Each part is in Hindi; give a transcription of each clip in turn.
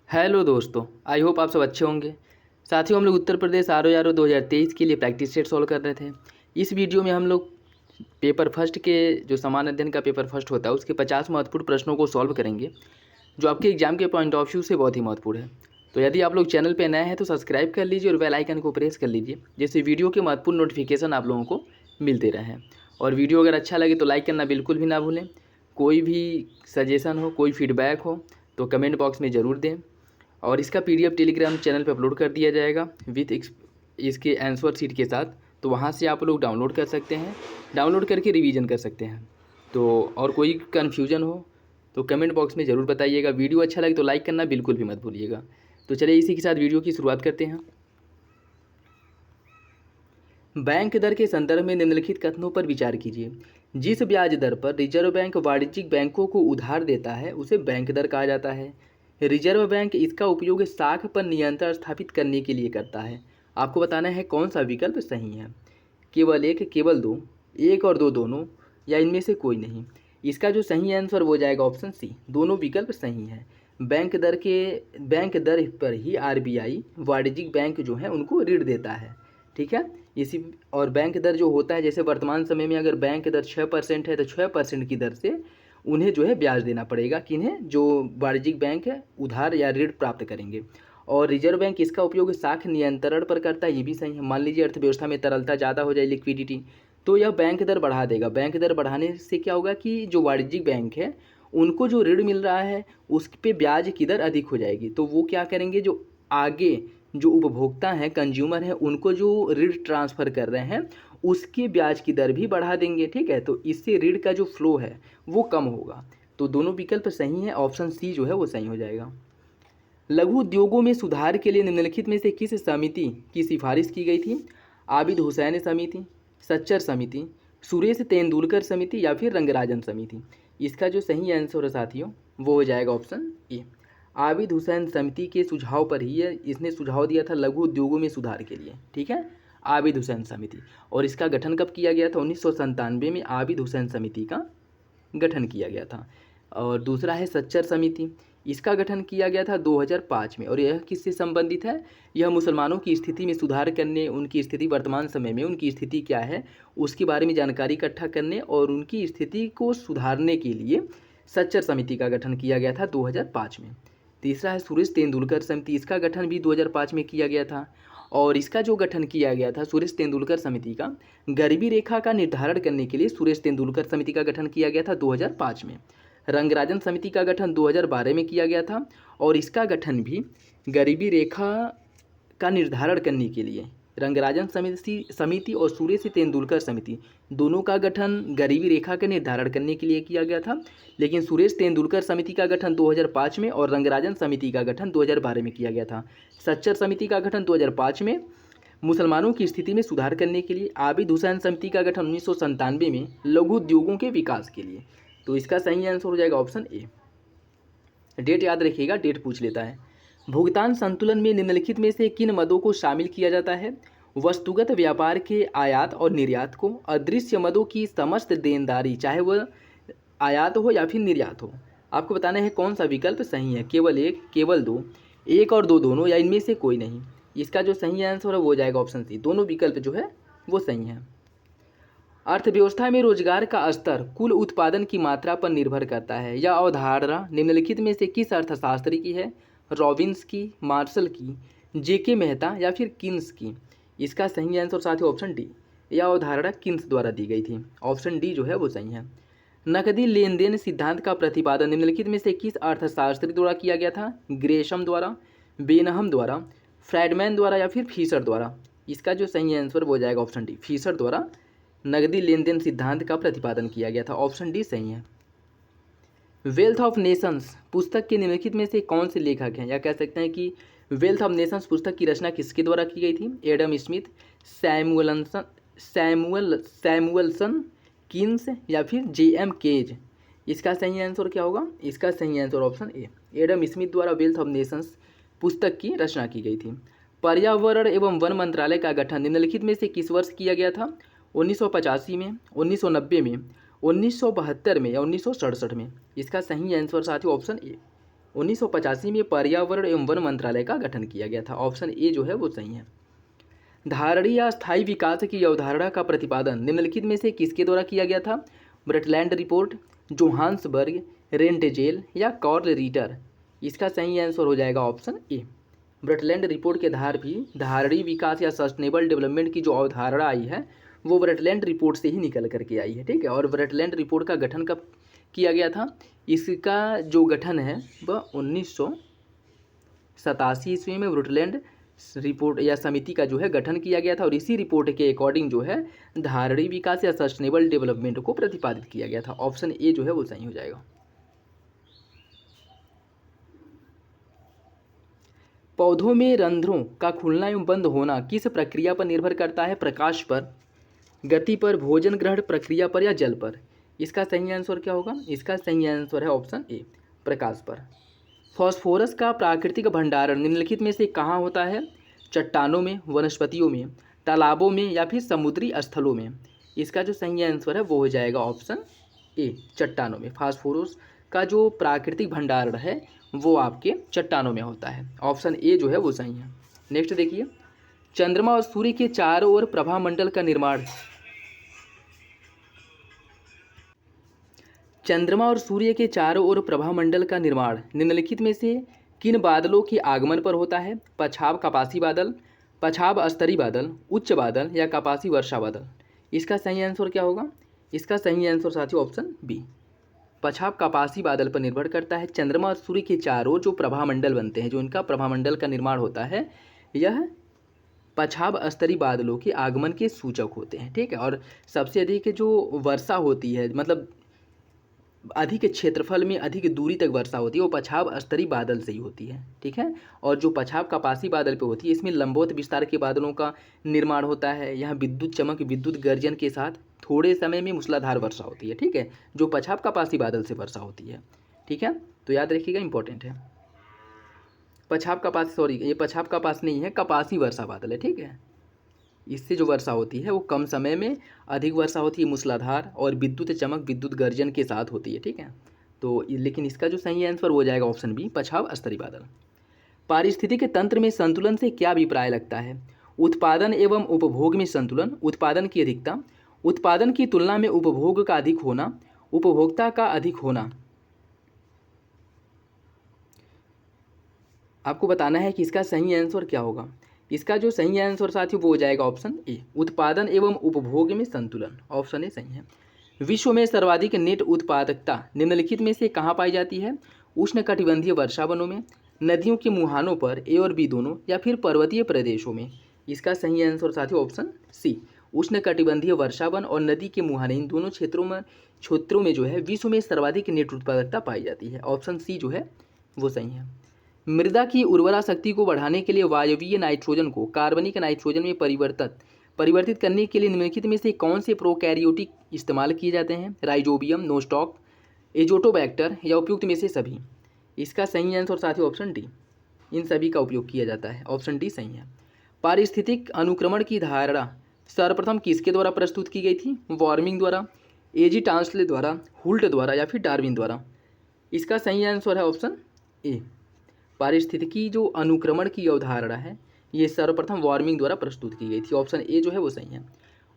हेलो दोस्तों, आई होप आप सब अच्छे होंगे। साथियों, हम लोग उत्तर प्रदेश आर 2023 के लिए प्रैक्टिस सेट सॉल्व कर रहे थे। इस वीडियो में हम लोग पेपर फर्स्ट के जो सामान्य अध्ययन का पेपर फर्स्ट होता है उसके 50 महत्वपूर्ण प्रश्नों को सॉल्व करेंगे, जो आपके एग्जाम के पॉइंट ऑफ व्यू से बहुत ही महत्वपूर्ण है। तो यदि आप लोग चैनल पर नए हैं तो सब्सक्राइब कर लीजिए और बेल आइकन को प्रेस कर लीजिए, जिससे वीडियो के महत्वपूर्ण नोटिफिकेशन आप लोगों को मिलते रहें। और वीडियो अगर अच्छा लगे तो लाइक करना बिल्कुल भी ना भूलें। कोई भी सजेशन हो, कोई फीडबैक हो तो कमेंट बॉक्स में ज़रूर दें। और इसका पीडीएफ टेलीग्राम चैनल पर अपलोड कर दिया जाएगा विथ इसके आंसर शीट के साथ, तो वहाँ से आप लोग डाउनलोड कर सकते हैं, डाउनलोड करके रिवीजन कर सकते हैं। तो और कोई कन्फ्यूजन हो तो कमेंट बॉक्स में ज़रूर बताइएगा। वीडियो अच्छा लगे तो लाइक करना बिल्कुल भी मत भूलिएगा। तो चलिए इसी के साथ वीडियो की शुरुआत करते हैं। बैंक दर के संदर्भ में निम्नलिखित कथनों पर विचार कीजिए। जिस ब्याज दर पर रिजर्व बैंक वाणिज्यिक बैंकों को उधार देता है उसे बैंक दर कहा जाता है। रिजर्व बैंक इसका उपयोग साख पर नियंत्रण स्थापित करने के लिए करता है। आपको बताना है कौन सा विकल्प सही है। केवल एक, केवल दो, एक और दो दोनों, या इनमें से कोई नहीं। इसका जो सही आंसर हो जाएगा ऑप्शन सी, दोनों विकल्प सही हैं। बैंक दर पर ही आरबीआई वाणिज्यिक बैंक जो है उनको ऋण देता है। ठीक है, इसी और बैंक दर जो होता है, जैसे वर्तमान समय में अगर बैंक दर 6% है तो 6% की दर से उन्हें जो है ब्याज देना पड़ेगा, किन्हें, जो वाणिज्यिक बैंक है उधार या ऋण प्राप्त करेंगे। और रिजर्व बैंक इसका उपयोग साख नियंत्रण पर करता है, ये भी सही है। मान लीजिए अर्थव्यवस्था में तरलता ज़्यादा हो जाए, लिक्विडिटी, तो यह बैंक दर बढ़ा देगा। बैंक दर बढ़ाने से क्या होगा कि जो वाणिज्यिक बैंक है उनको जो ऋण मिल रहा है उस पे ब्याज की दर अधिक हो जाएगी, तो वो क्या करेंगे, जो आगे जो उपभोक्ता हैं, कंज्यूमर हैं, उनको जो ऋण ट्रांसफ़र कर रहे हैं उसके ब्याज की दर भी बढ़ा देंगे। ठीक है, तो इससे ऋण का जो फ्लो है वो कम होगा। तो दोनों विकल्प सही हैं, ऑप्शन सी जो है वो सही हो जाएगा। लघु उद्योगों में सुधार के लिए निम्नलिखित में से किस समिति की सिफारिश की गई थी। आबिद हुसैन समिति, सच्चर समिति, सुरेश तेंदुलकर समिति, या फिर रंगराजन समिति। इसका जो सही आंसर है साथियों वो हो जाएगा ऑप्शन ए। आबिद हुसैन समिति के सुझाव पर ही इसने सुझाव दिया था लघु उद्योगों में सुधार के लिए। ठीक है, आबिद हुसैन समिति। और इसका गठन कब किया गया था, 1997 में आबिद हुसैन समिति का गठन किया गया था। और दूसरा है सच्चर समिति, इसका गठन किया गया था 2005 में। और यह किससे संबंधित है, यह मुसलमानों की स्थिति में सुधार करने, उनकी स्थिति वर्तमान समय में उनकी स्थिति क्या है उसके बारे में जानकारी इकट्ठा करने और उनकी स्थिति को सुधारने के लिए सच्चर समिति का गठन किया गया था 2005 में। तीसरा है सुरेश तेंदुलकर समिति, इसका गठन भी 2005 में किया गया था। और इसका जो गठन किया गया था सुरेश तेंदुलकर समिति का, गरीबी रेखा का निर्धारण करने के लिए सुरेश तेंदुलकर समिति का गठन किया गया था 2005 में। रंगराजन समिति का गठन 2012 में किया गया था और इसका गठन भी गरीबी रेखा का निर्धारण करने के लिए, रंगराजन समिति और सुरेश तेंदुलकर समिति दोनों का गठन गरीबी रेखा का निर्धारण करने के लिए किया गया था। लेकिन सुरेश तेंदुलकर समिति का गठन 2005 में और रंगराजन समिति का गठन 2012 में किया गया था। सच्चर समिति का गठन 2005 में मुसलमानों की स्थिति में सुधार करने के लिए। आबिद हुसैन समिति का गठन 1997 में लघु उद्योगों के विकास के लिए। तो इसका सही आंसर हो जाएगा ऑप्शन ए। डेट याद रखिएगा, डेट पूछ लेता है। भुगतान संतुलन में निम्नलिखित में से किन मदों को शामिल किया जाता है। वस्तुगत व्यापार के आयात और निर्यात को, अदृश्य मदों की समस्त देनदारी, चाहे वह आयात हो या फिर निर्यात हो। आपको बताना है कौन सा विकल्प सही है। केवल एक, केवल दो, एक और दो दोनों, या इनमें से कोई नहीं। इसका जो सही आंसर है वो हो जाएगा ऑप्शन सी, दोनों विकल्प जो है वो सही हैं। अर्थव्यवस्था में रोजगार का स्तर कुल उत्पादन की मात्रा पर निर्भर करता है। यह अवधारणा निम्नलिखित में से किस अर्थशास्त्री की है। रॉबिन्स की, मार्शल की, जेके मेहता, या फिर किन्स की। इसका सही आंसर साथियों ऑप्शन डी, यह अवधारणा किन्स द्वारा दी गई थी। ऑप्शन डी जो है वो सही है। नकदी लेन देन सिद्धांत का प्रतिपादन निम्नलिखित में से किस अर्थशास्त्री द्वारा किया गया था। ग्रेशम द्वारा, बेनहम द्वारा, फ्राइडमैन द्वारा, या फिर फिशर द्वारा। इसका जो सही आंसर वो हो जाएगा ऑप्शन डी, फिशर द्वारा नकदी लेन देन सिद्धांत का प्रतिपादन किया गया था। ऑप्शन डी सही है। वेल्थ ऑफ नेशंस पुस्तक के निम्नलिखित में से कौन से लेखक हैं, या कह सकते हैं कि वेल्थ ऑफ नेशंस पुस्तक की रचना किसके द्वारा की गई थी। एडम स्मिथ, सैमुअलसन, किन्स, या फिर जेएम केज। इसका सही आंसर क्या होगा। इसका सही आंसर ऑप्शन ए, एडम स्मिथ द्वारा वेल्थ ऑफ नेशंस पुस्तक की रचना की गई थी। पर्यावरण एवं वन मंत्रालय का गठन निम्नलिखित में से किस वर्ष किया गया था। 1985 में, 1990 में, 1972 में, या 1967 में। इसका सही आंसर साथियों ऑप्शन ए, 1985 में पर्यावरण एवं वन मंत्रालय का गठन किया गया था। ऑप्शन ए जो है वो सही है। धारणीय या स्थायी विकास की अवधारणा का प्रतिपादन निम्नलिखित में से किसके द्वारा किया गया था? ब्रटलैंड रिपोर्ट, जोहान्सबर्ग, रेंटेजेल या कार्ल रीटर? इसका सही आंसर हो जाएगा ऑप्शन ए। ब्रटलैंड रिपोर्ट के आधार भी धारणीय विकास या सस्टेनेबल डेवलपमेंट की जो अवधारणा आई है वो ब्रटलैंड रिपोर्ट से ही निकल करके आई है, ठीक है। और ब्रटलैंड रिपोर्ट का गठन कब किया गया था? इसका जो गठन है वह 1987 ईस्वी में ब्रटलैंड रिपोर्ट या समिति का जो है गठन किया गया था और इसी रिपोर्ट के अकॉर्डिंग जो है धारणीय विकास या सस्टेनेबल डेवलपमेंट को प्रतिपादित किया गया था। ऑप्शन ए जो है वो सही हो जाएगा। पौधों में रंध्रों का खुलना एवं बंद होना किस प्रक्रिया पर निर्भर करता है? प्रकाश पर, गति पर, भोजन ग्रहण प्रक्रिया पर या जल पर? इसका सही आंसर क्या होगा? इसका सही आंसर है ऑप्शन ए, प्रकाश पर। फॉस्फोरस का प्राकृतिक भंडारण निम्नलिखित में से कहाँ होता है? चट्टानों में, वनस्पतियों में, तालाबों में या फिर समुद्री स्थलों में? इसका जो सही आंसर है वो हो जाएगा ऑप्शन ए, चट्टानों में। फास्फोरस का जो प्राकृतिक भंडारण है वो आपके चट्टानों में होता है। ऑप्शन ए जो है वो सही है। नेक्स्ट देखिए, चंद्रमा और सूर्य के चारों ओर प्रभामंडल का निर्माण, चंद्रमा और सूर्य के चारों ओर प्रभामंडल का निर्माण निम्नलिखित में से किन बादलों के आगमन पर होता है? पछाव कपासी बादल, पछाव स्तरीय बादल, उच्च बादल या कपासी वर्षा बादल? इसका सही आंसर क्या होगा? इसका सही आंसर साथियों ऑप्शन बी, पछाव कपासी बादल पर निर्भर करता है। चंद्रमा और सूर्य के चारों जो प्रभामंडल बनते हैं, जो इनका प्रभामंडल का निर्माण होता है, यह पछाव स्तरीय बादलों के आगमन के सूचक होते हैं, ठीक है। और सबसे अधिक जो वर्षा होती है, मतलब अधिक क्षेत्रफल में अधिक दूरी तक वर्षा होती है, वो पछाव स्तरीय बादल से ही होती है, ठीक है। और जो पछाव कपासी बादल पे होती है, इसमें लंबवत विस्तार के बादलों का निर्माण होता है। यहाँ विद्युत चमक, विद्युत गर्जन के साथ थोड़े समय में मूसलाधार वर्षा होती है, ठीक है, जो पछाव कपासी बादल से वर्षा होती है, ठीक है। तो याद रखिएगा, इंपॉर्टेंट है। पछाव कपासी, सॉरी ये पछाव कपास नहीं है, कपासी वर्षा बादल है, ठीक है। इससे जो वर्षा होती है वो कम समय में अधिक वर्षा होती है, मूसलाधार और विद्युत चमक, विद्युत गर्जन के साथ होती है, ठीक है। तो लेकिन इसका जो सही आंसर हो जाएगा ऑप्शन बी, पछाव स्तरीय बादल। पारिस्थितिक तंत्र में संतुलन से क्या अभिप्राय लगता है? उत्पादन एवं उपभोग में संतुलन, उत्पादन की अधिकता, उत्पादन की तुलना में उपभोग का अधिक होना, उपभोक्ता का अधिक होना। आपको बताना है कि इसका सही आंसर क्या होगा। इसका जो सही आंसर साथियों वो हो जाएगा ऑप्शन ए, उत्पादन एवं उपभोग में संतुलन। ऑप्शन ए सही है। विश्व में सर्वाधिक नेट उत्पादकता निम्नलिखित में से कहाँ पाई जाती है? उष्णकटिबंधीय वर्षावनों में, नदियों के मुहानों पर, ए और बी दोनों, या फिर पर्वतीय प्रदेशों में? इसका सही आंसर साथियों ऑप्शन सी, उष्णकटिबंधीय वर्षावन और नदी के मुहाने, इन दोनों क्षेत्रों में जो है विश्व में सर्वाधिक नेट उत्पादकता पाई जाती है। ऑप्शन सी जो है वो सही है। मृदा की उर्वरा शक्ति को बढ़ाने के लिए वायवीय नाइट्रोजन को कार्बनिक नाइट्रोजन में परिवर्तित करने के लिए निम्नलिखित में से कौन से प्रोकैरियोटिक इस्तेमाल किए जाते हैं? राइजोबियम, नोस्टॉक, एजोटोबैक्टर या उपयुक्त में से सभी? इसका सही आंसर साथियों ऑप्शन डी, इन सभी का उपयोग किया जाता है। ऑप्शन डी सही है। पारिस्थितिक अनुक्रमण की धारणा सर्वप्रथम किसके द्वारा प्रस्तुत की गई थी? वार्मिंग द्वारा, एजी टांसले द्वारा, हुल्ट द्वारा या फिर डार्विन द्वारा? इसका सही आंसर है ऑप्शन ए, पारिस्थितिकी जो अनुक्रमण की अवधारणा है ये सर्वप्रथम वार्मिंग द्वारा प्रस्तुत की गई थी। ऑप्शन ए जो है वो सही है।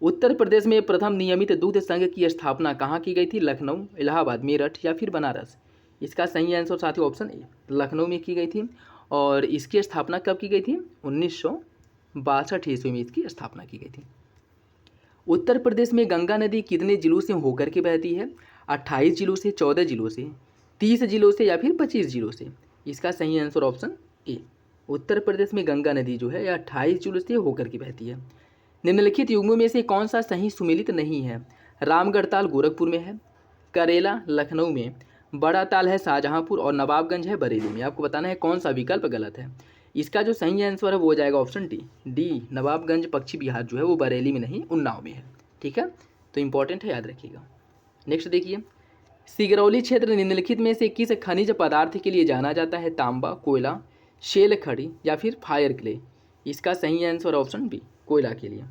उत्तर प्रदेश में प्रथम नियमित दुग्ध संघ की स्थापना कहाँ की गई थी? लखनऊ, इलाहाबाद, मेरठ या फिर बनारस? इसका सही आंसर साथियों ऑप्शन ए, लखनऊ में की गई थी। और इसकी स्थापना कब की गई थी? 1962 ईस्वी में इसकी स्थापना की गई थी। उत्तर प्रदेश में गंगा नदी कितने जिलों से होकर के बहती है? 28 जिलों से, 14 जिलों से, 30 जिलों से या फिर 25 जिलों से? इसका सही आंसर ऑप्शन ए, उत्तर प्रदेश में गंगा नदी जो है यह 28 जिलों से होकर के बहती है। निम्नलिखित युग्मों में से कौन सा सही सुमेलित नहीं है? रामगढ़ ताल गोरखपुर में है, करेला लखनऊ में, बड़ा ताल है शाहजहांपुर और नवाबगंज है बरेली में? आपको बताना है कौन सा विकल्प गलत है। इसका जो सही आंसर है वो हो जाएगा ऑप्शन डी, नवाबगंज पश्चिम बिहार जो है वो बरेली में नहीं, उन्नाव में है, ठीक है। तो इंपॉर्टेंट है, याद रखिएगा। नेक्स्ट देखिए, सिगरौली क्षेत्र निम्नलिखित में से किस खनिज पदार्थ के लिए जाना जाता है? तांबा, कोयला, शेल खड़ी या फिर फायर क्ले? इसका सही आंसर ऑप्शन बी, कोयला के लिए।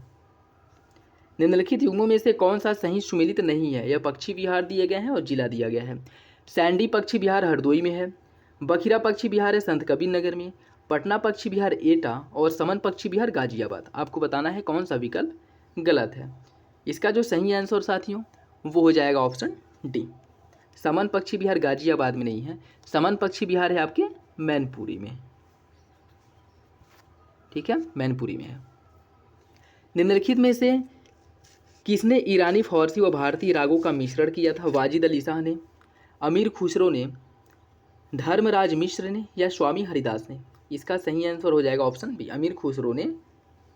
निम्नलिखित युग्मों में से कौन सा सही सुमेलित नहीं है? यह पश्चिम बिहार दिए गए हैं और जिला दिया गया है। सैंडी पश्चिम बिहार हरदोई में है, बखिरा पक्षी विहार है संत कबीर नगर में, पटना पक्षी विहार एटा और समन पक्षी विहार गाजियाबाद। आपको बताना है कौन सा विकल्प गलत है। इसका जो सही आंसर साथियों वो हो जाएगा ऑप्शन डी, समन पक्षी विहार गाजियाबाद में नहीं है, समन पक्षी विहार है आपके मैनपुरी में। ठीक है, मैनपुरी में है। निम्नलिखित में से किसने ईरानी, फारसी व भारतीय रागों का मिश्रण किया था? वाजिद अली शाह ने, अमीर खुसरो ने, धर्मराज मिश्र ने या स्वामी हरिदास ने? इसका सही आंसर हो जाएगा ऑप्शन बी, अमीर खुसरो ने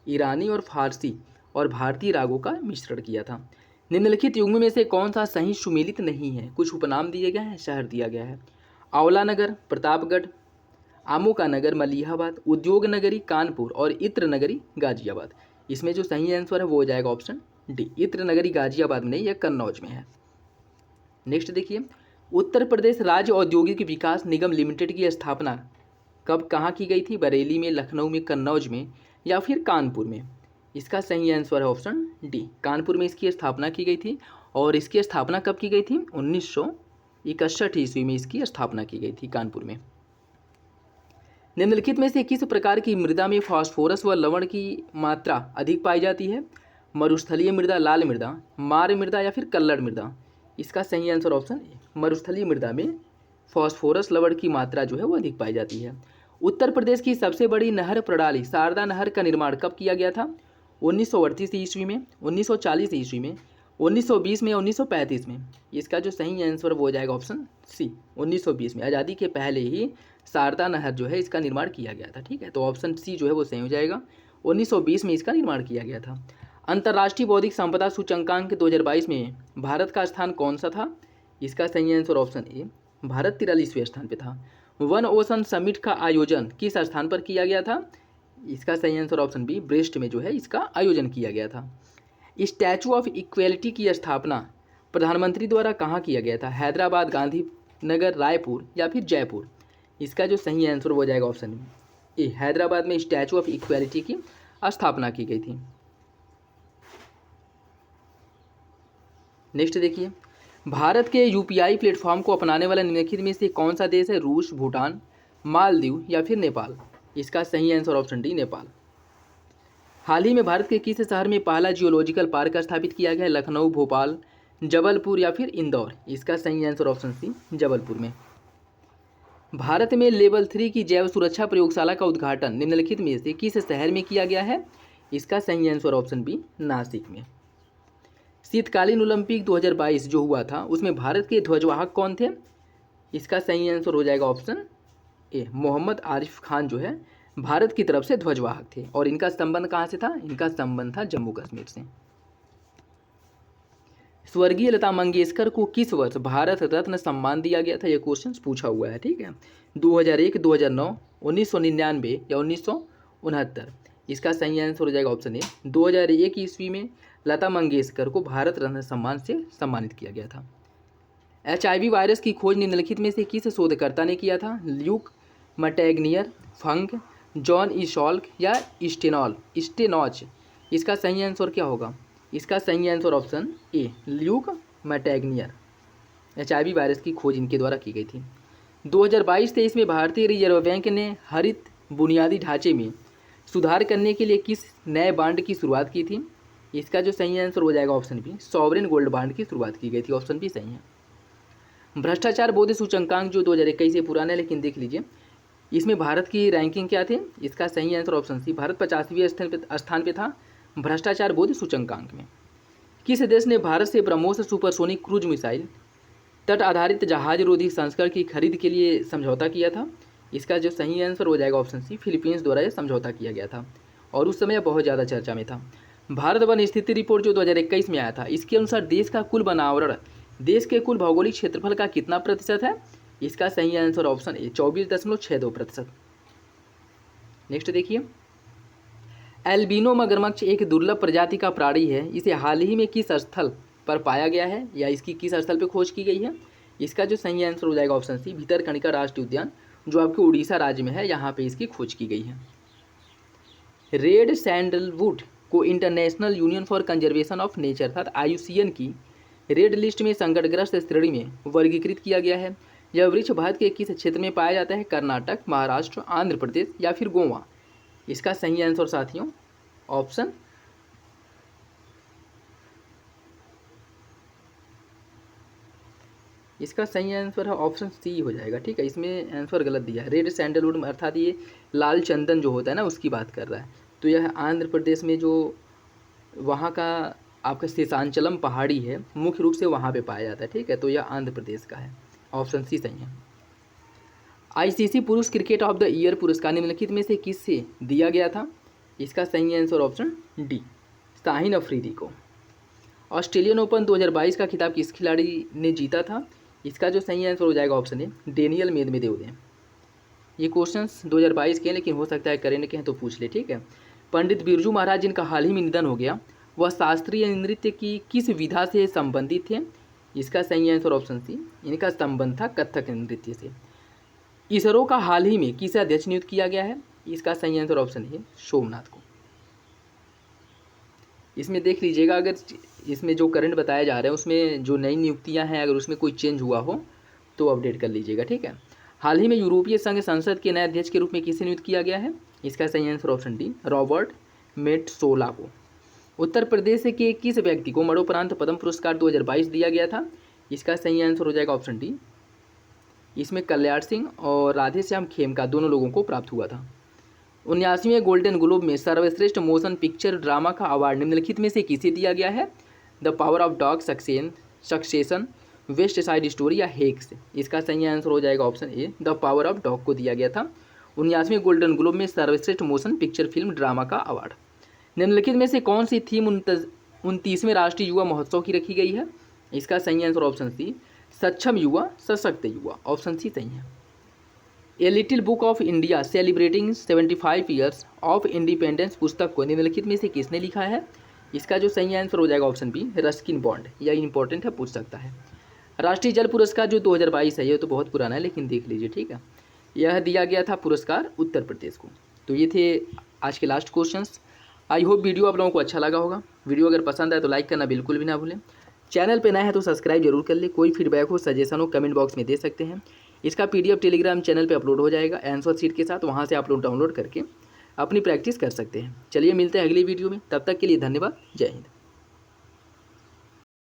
ईरानी और फारसी और भारतीय रागों का मिश्रण किया था। निम्नलिखित युग्म में से कौन सा सही सुमेलित नहीं है? कुछ उपनाम दिए गए हैं, शहर दिया गया है। आंवला नगर प्रतापगढ़, आमों का नगर मलिहाबाद, उद्योग नगरी कानपुर और इत्र नगरी गाजियाबाद। इसमें जो सही आंसर है वो हो जाएगा ऑप्शन डी, इत्र नगरी गाजियाबाद में नहीं, यह कन्नौज में है। नेक्स्ट देखिए, उत्तर प्रदेश राज्य औद्योगिक विकास निगम लिमिटेड की स्थापना कब कहाँ की गई थी? बरेली में, लखनऊ में, कन्नौज में या फिर कानपुर में? इसका सही आंसर है ऑप्शन डी, कानपुर में इसकी स्थापना की गई थी। और इसकी स्थापना कब की गई थी? 1961 ईस्वी में इसकी स्थापना की गई थी कानपुर में। निम्नलिखित में से किस प्रकार की मृदा में फास्फोरस व लवण की मात्रा अधिक पाई जाती है? मरुस्थलीय मृदा, लाल मृदा, मार मृदा या फिर कल्लड़ मृदा? इसका सही आंसर ऑप्शन ए, मरुस्थलीय मृदा में फास्फोरस लवण की मात्रा जो है वो अधिक पाई जाती है। उत्तर प्रदेश की सबसे बड़ी नहर प्रणाली शारदा नहर का निर्माण कब किया गया था? 1938 ईस्वी में, 1940 ईस्वी में, 1920 में, 1935 में? इसका जो सही आंसर वो हो जाएगा ऑप्शन सी, 1920 में। आज़ादी के पहले ही शारदा नहर जो है इसका निर्माण किया गया था। ठीक है, तो ऑप्शन सी जो है वो सही हो जाएगा, 1920 में इसका निर्माण किया गया था। अंतर्राष्ट्रीय बौद्धिक संपदा सूचकांक 2022 में भारत का स्थान कौन सा था? इसका सही आंसर ऑप्शन ए, भारत 43वें स्थान पे था। वन ओशन समिट का आयोजन किस स्थान पर किया गया था? इसका सही आंसर ऑप्शन बी, ब्रेस्ट में जो है इसका आयोजन किया गया था। स्टैचू ऑफ इक्वेलिटी की स्थापना प्रधानमंत्री द्वारा कहाँ किया गया था? हैदराबाद, गांधीनगर, रायपुर या फिर जयपुर? इसका जो सही आंसर हो जाएगा ऑप्शन ए, हैदराबाद में स्टैचू ऑफ इक्वेलिटी की स्थापना की गई थी। नेक्स्ट देखिए, भारत के यूपीआई प्लेटफॉर्म को अपनाने वाला निम्नलिखित में से कौन सा देश है? रूस, भूटान, मालदीव या फिर नेपाल? इसका सही आंसर ऑप्शन डी, नेपाल। हाल ही में भारत के किस शहर में पहला जियोलॉजिकल पार्क स्थापित किया गया है? लखनऊ, भोपाल, जबलपुर या फिर इंदौर? इसका सही आंसर ऑप्शन सी, जबलपुर में। भारत में लेवल 3 की जैव सुरक्षा प्रयोगशाला का उद्घाटन निम्नलिखित में से किस शहर में किया गया है? इसका सही आंसर ऑप्शन बी, नासिक में। शीतकालीन ओलंपिक 2022 जो हुआ था उसमें भारत के ध्वजवाहक कौन थे? इसका सही आंसर हो जाएगा ऑप्शन ए, मोहम्मद आरिफ खान जो है भारत की तरफ से ध्वजवाहक थे। और इनका संबंध कहाँ से था? इनका संबंध था जम्मू कश्मीर से। स्वर्गीय लता मंगेशकर को किस वर्ष भारत रत्न सम्मान दिया गया था? यह क्वेश्चन पूछा हुआ है। ठीक है, 2001, 2009, 1999 या 1969? इसका सही आंसर हो जाएगा ऑप्शन ए, 2001 ईस्वी में लता मंगेशकर को भारत रत्न सम्मान से सम्मानित किया गया था। HIV वायरस की खोज निम्नलिखित में से किस शोधकर्ता ने किया था? ल्यूक मटैगनियर, फंक, जॉन ई शॉल्क या स्टेनॉच? इसका सही आंसर क्या होगा? इसका सही answer option A, Luc Montagnier. HIV virus की खोज इनके द्वारा की गई थी। 2022-23 में भारतीय रिजर्व बैंक ने हरित बुनियादी ढांचे में सुधार करने के लिए किस नए बांड की शुरुआत की थी? इसका जो सही आंसर हो जाएगा option B, sovereign gold bond की शुरुआत की गई थी। ऑप्शन बी सही है। भ्रष्टाचार बोध सूचकांक जो 2021 से पुराना है, लेकिन देख लीजिए इसमें भारत की रैंकिंग क्या थी? इसका सही आंसर ऑप्शन सी, भारत 50वें स्थान पे था भ्रष्टाचार बोध सूचकांक में। किस देश ने भारत से ब्रह्मोस सुपरसोनिक क्रूज मिसाइल तट आधारित जहाज रोधी संस्करण की खरीद के लिए समझौता किया था? इसका जो सही आंसर हो जाएगा ऑप्शन सी, फिलीपींस द्वारा यह समझौता किया गया था और उस समय बहुत ज़्यादा चर्चा में था। भारत वन स्थिति रिपोर्ट जो 2021 में आया था, इसके अनुसार देश का कुल वनावरण देश के कुल भौगोलिक क्षेत्रफल का कितना प्रतिशत है? इसका सही आंसर ऑप्शन ए, 24.62%। नेक्स्ट देखिए, एल्बिनो मगरमच्छ एक दुर्लभ प्रजाति का प्राणी है। इसे हाल ही में किस स्थल पर पाया गया है या इसकी किस स्थल पर खोज की गई है? इसका जो सही आंसर हो जाएगा ऑप्शन सी, भितरकनिका राष्ट्रीय उद्यान जो आपके उड़ीसा राज्य में है, यहाँ पे इसकी खोज की गई है। रेड सैंडलवुड को international union for conservation of nature अर्थात IUCN की रेड लिस्ट में संकटग्रस्त श्रेणी में वर्गीकृत किया गया है। यह वृक्ष भारत के किस क्षेत्र में पाया जाता है? कर्नाटक, महाराष्ट्र, आंध्र प्रदेश या फिर गोवा। इसका सही आंसर साथियों ऑप्शन इसका सही आंसर है ऑप्शन सी हो जाएगा। ठीक है, इसमें आंसर गलत दिया है। रेड सैंडलवुड अर्थात ये लाल चंदन जो होता है ना उसकी बात कर रहा है। तो यह आंध्र प्रदेश में जो वहाँ का आपका शेषांचलम पहाड़ी है मुख्य रूप से वहाँ पे पाया जाता है। ठीक है, तो यह आंध्र प्रदेश का है। ऑप्शन सी सही है। आईसीसी पुरुष क्रिकेट ऑफ द ईयर पुरस्कार निम्नलिखित में से किससे दिया गया था? इसका सही answer option D Shaheen Afridi को। ऑस्ट्रेलियन ओपन 2022 का खिताब किस खिलाड़ी ने जीता था? इसका जो सही आंसर हो जाएगा ऑप्शन ए डेनियल मेदवेदेव ने। ये क्वेश्चंस 2022 के हैं लेकिन हो सकता है करेंट के हैं तो पूछ ले। ठीक है, पंडित बिरजू महाराज जिनका हाल ही में निधन हो गया वह शास्त्रीय नृत्य की किस विधा से संबंधित थे? इसका सही आंसर ऑप्शन सी इनका संबंध था कथक नृत्य से। इसरो का हाल ही में किसे अध्यक्ष नियुक्त किया गया है? इसका सही आंसर ऑप्शन है सोमनाथ को। इसमें देख लीजिएगा, अगर इसमें जो करंट बताया जा रहा है उसमें जो नई नियुक्तियां हैं अगर उसमें कोई चेंज हुआ हो तो अपडेट कर लीजिएगा। ठीक है, हाल ही में यूरोपीय संघ संसद के नए अध्यक्ष के रूप में किसे नियुक्त किया गया है? इसका सही answer option D Robert Metsola को। उत्तर प्रदेश के किस व्यक्ति को मरणोपरांत पद्म पुरस्कार 2022 दिया गया था? इसका सही आंसर हो जाएगा ऑप्शन डी इसमें कल्याण सिंह और राधेश्याम खेमका दोनों लोगों को प्राप्त हुआ था। 79वें गोल्डन ग्लोब में सर्वश्रेष्ठ मोशन पिक्चर ड्रामा का अवार्ड निम्नलिखित में से किसे दिया गया है? The power of dog, succession, west side story या हेक्स। इसका सही आंसर हो जाएगा option A the power of dog को दिया गया था 79वें गोल्डन ग्लोब में सर्वश्रेष्ठ मोशन पिक्चर फिल्म ड्रामा का अवार्ड। निम्नलिखित में से कौन सी थीम 29वें राष्ट्रीय युवा महोत्सव की रखी गई है? इसका सही आंसर ऑप्शन सी सक्षम युवा सशक्त युवा। ऑप्शन सी सही है। A little book of India celebrating 75 years of independence पुस्तक को निम्नलिखित में से किसने लिखा है? इसका जो सही आंसर हो जाएगा ऑप्शन बी रस्किन बॉन्ड। यह इंपॉर्टेंट है, पूछ सकता है। राष्ट्रीय जल पुरस्कार जो 2022 है ये तो बहुत पुराना है लेकिन देख लीजिए। ठीक है, यह दिया गया था पुरस्कार उत्तर प्रदेश को। तो ये थे आज के last questions. I hope video आप लोगों को अच्छा लगा होगा। वीडियो अगर पसंद आए तो लाइक करना बिल्कुल भी ना भूलें। चैनल पे नए हैं तो सब्सक्राइब जरूर कर ले। कोई फीडबैक हो, सजेशन हो, कमेंट बॉक्स में दे सकते हैं। इसका PDF टेलीग्राम चैनल पे अपलोड हो जाएगा आंसर शीट के साथ, वहाँ से आप लोग डाउनलोड करके अपनी प्रैक्टिस कर सकते हैं। चलिए मिलते हैं अगली वीडियो में, तब तक के लिए धन्यवाद। जय हिंद।